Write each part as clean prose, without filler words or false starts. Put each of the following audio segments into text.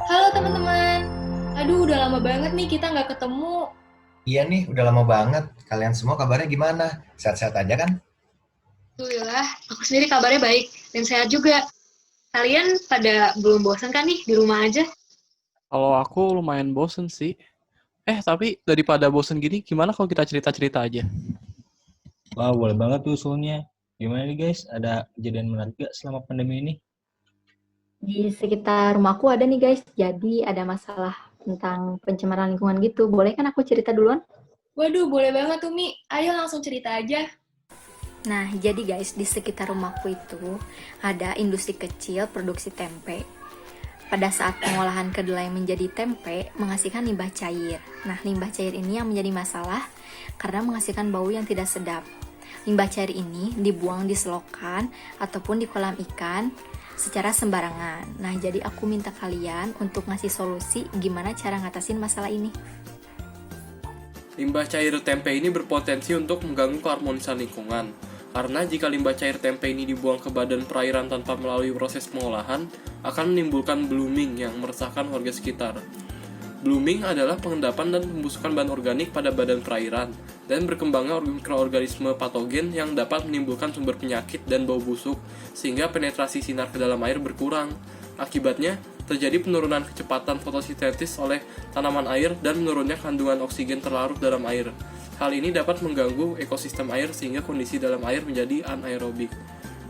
Halo teman-teman, aduh udah lama banget nih kita nggak ketemu. Iya nih, udah lama banget. Kalian semua kabarnya gimana? Sehat-sehat aja kan? Alhamdulillah, aku sendiri kabarnya baik dan sehat juga. Kalian pada belum bosan kan nih di rumah aja? Kalau aku lumayan bosen sih. Tapi daripada bosen gini, gimana kalau kita cerita-cerita aja? Wah, boleh banget tuh usulnya. Gimana nih guys? Ada kejadian menarik gak selama pandemi ini? Di sekitar rumahku ada nih guys, jadi ada masalah tentang pencemaran lingkungan gitu. Boleh kan aku cerita duluan? Waduh, boleh banget tuh Mi. Ayo langsung cerita aja. Nah, jadi guys, di sekitar rumahku itu ada industri kecil produksi tempe. Pada saat pengolahan kedelai menjadi tempe, menghasilkan limbah cair. Nah, limbah cair ini yang menjadi masalah karena menghasilkan bau yang tidak sedap. Limbah cair ini dibuang di selokan ataupun di kolam ikan secara sembarangan. Nah, jadi aku minta kalian untuk ngasih solusi gimana cara ngatasin masalah ini. Limbah cair tempe ini berpotensi untuk mengganggu keharmonisan lingkungan. Karena jika limbah cair tempe ini dibuang ke badan perairan tanpa melalui proses pengolahan, akan menimbulkan blooming yang meresahkan warga sekitar. Blooming adalah pengendapan dan pembusukan bahan organik pada badan perairan, dan berkembangnya mikroorganisme patogen yang dapat menimbulkan sumber penyakit dan bau busuk, sehingga penetrasi sinar ke dalam air berkurang. Akibatnya, terjadi penurunan kecepatan fotosintesis oleh tanaman air dan menurunnya kandungan oksigen terlarut dalam air. Hal ini dapat mengganggu ekosistem air sehingga kondisi dalam air menjadi anaerobik.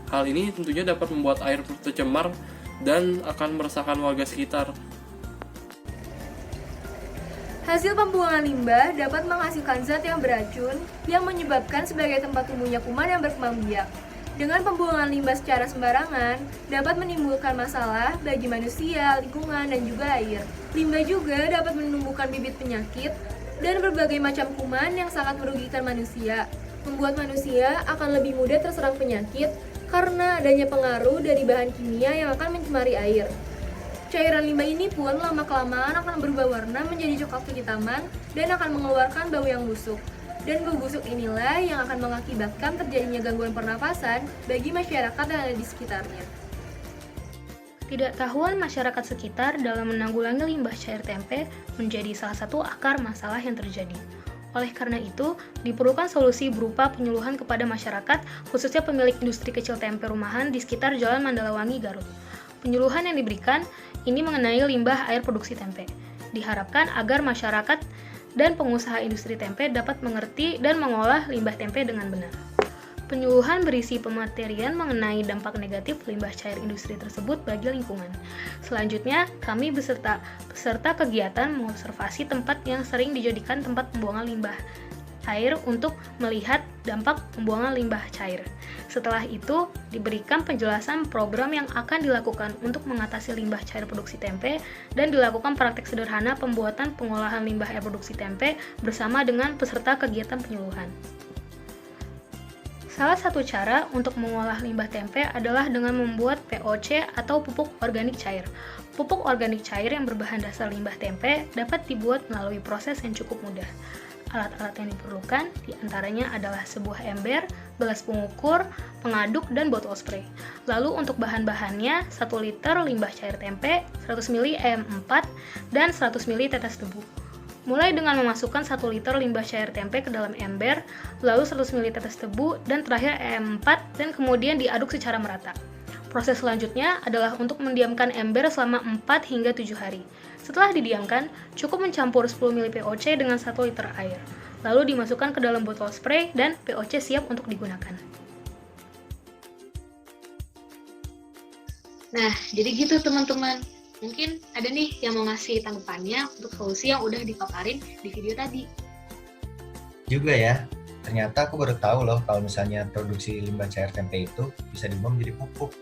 Hal ini tentunya dapat membuat air tercemar dan akan meresahkan warga sekitar. Hasil pembuangan limbah dapat menghasilkan zat yang beracun yang menyebabkan sebagai tempat tumbuhnya kuman yang berkembang biak. Dengan pembuangan limbah secara sembarangan, dapat menimbulkan masalah bagi manusia, lingkungan, dan juga air. Limbah juga dapat menumbuhkan bibit penyakit dan berbagai macam kuman yang sangat merugikan manusia, membuat manusia akan lebih mudah terserang penyakit karena adanya pengaruh dari bahan kimia yang akan mencemari air. Cairan limbah ini pun lama-kelamaan akan berubah warna menjadi coklat kehitaman dan akan mengeluarkan bau yang busuk. Dan bau busuk inilah yang akan mengakibatkan terjadinya gangguan pernapasan bagi masyarakat yang ada di sekitarnya. Ketidaktahuan masyarakat sekitar dalam menanggulangi limbah cair tempe menjadi salah satu akar masalah yang terjadi. Oleh karena itu, diperlukan solusi berupa penyuluhan kepada masyarakat, khususnya pemilik industri kecil tempe rumahan di sekitar Jalan Mandalawangi, Garut. Penyuluhan yang diberikan ini mengenai limbah air produksi tempe. Diharapkan agar masyarakat dan pengusaha industri tempe dapat mengerti dan mengolah limbah tempe dengan benar. Penyuluhan berisi pematerian mengenai dampak negatif limbah cair industri tersebut bagi lingkungan. Selanjutnya, kami beserta kegiatan mengobservasi tempat yang sering dijadikan tempat pembuangan limbah air untuk melihat dampak pembuangan limbah cair. Setelah itu, diberikan penjelasan program yang akan dilakukan untuk mengatasi limbah cair produksi tempe dan dilakukan praktek sederhana pembuatan pengolahan limbah air produksi tempe bersama dengan peserta kegiatan penyuluhan. Salah satu cara untuk mengolah limbah tempe adalah dengan membuat POC atau pupuk organik cair. Pupuk organik cair yang berbahan dasar limbah tempe dapat dibuat melalui proses yang cukup mudah. Alat-alat yang diperlukan diantaranya adalah sebuah ember, gelas pengukur, pengaduk, dan botol spray. Lalu untuk bahan-bahannya, 1 liter limbah cair tempe, 100 ml EM4, dan 100 ml tetes tebu. Mulai dengan memasukkan 1 liter limbah cair tempe ke dalam ember, lalu 100 ml tetes tebu, dan terakhir EM4, dan kemudian diaduk secara merata. Proses selanjutnya adalah untuk mendiamkan ember selama 4 hingga 7 hari. Setelah didiamkan, cukup mencampur 10 ml POC dengan 1 liter air. Lalu dimasukkan ke dalam botol spray dan POC siap untuk digunakan. Nah, jadi gitu teman-teman. Mungkin ada nih yang mau ngasih tanggapannya untuk solusi yang udah dipaparin di video tadi. Juga ya, ternyata aku baru tahu loh kalau misalnya produksi limbah cair tempe itu bisa diubah menjadi pupuk.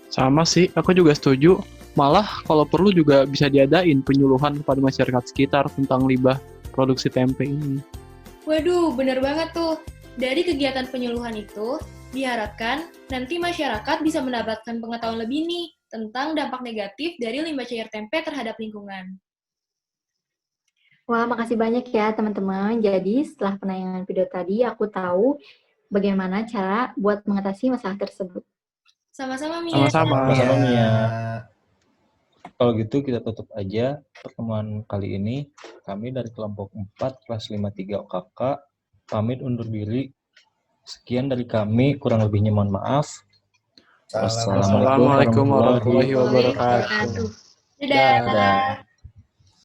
Sama sih, aku juga setuju. Malah kalau perlu juga bisa diadain penyuluhan kepada masyarakat sekitar tentang limbah produksi tempe ini. Waduh, bener banget tuh. Dari kegiatan penyuluhan itu, diharapkan nanti masyarakat bisa mendapatkan pengetahuan lebih nih tentang dampak negatif dari limbah cair tempe terhadap lingkungan. Wah, makasih banyak ya teman-teman. Jadi setelah penayangan video tadi, aku tahu bagaimana cara buat mengatasi masalah tersebut. Sama-sama, Mia. Sama-sama. Sama-sama Mia. Kalau gitu kita tutup aja pertemuan kali ini. Kami dari kelompok 4 kelas 53 OKK pamit undur diri. Sekian dari kami, kurang lebihnya mohon maaf. Assalamualaikum Assalamualaikum warahmatullahi wabarakatuh. Dadah. Dadah.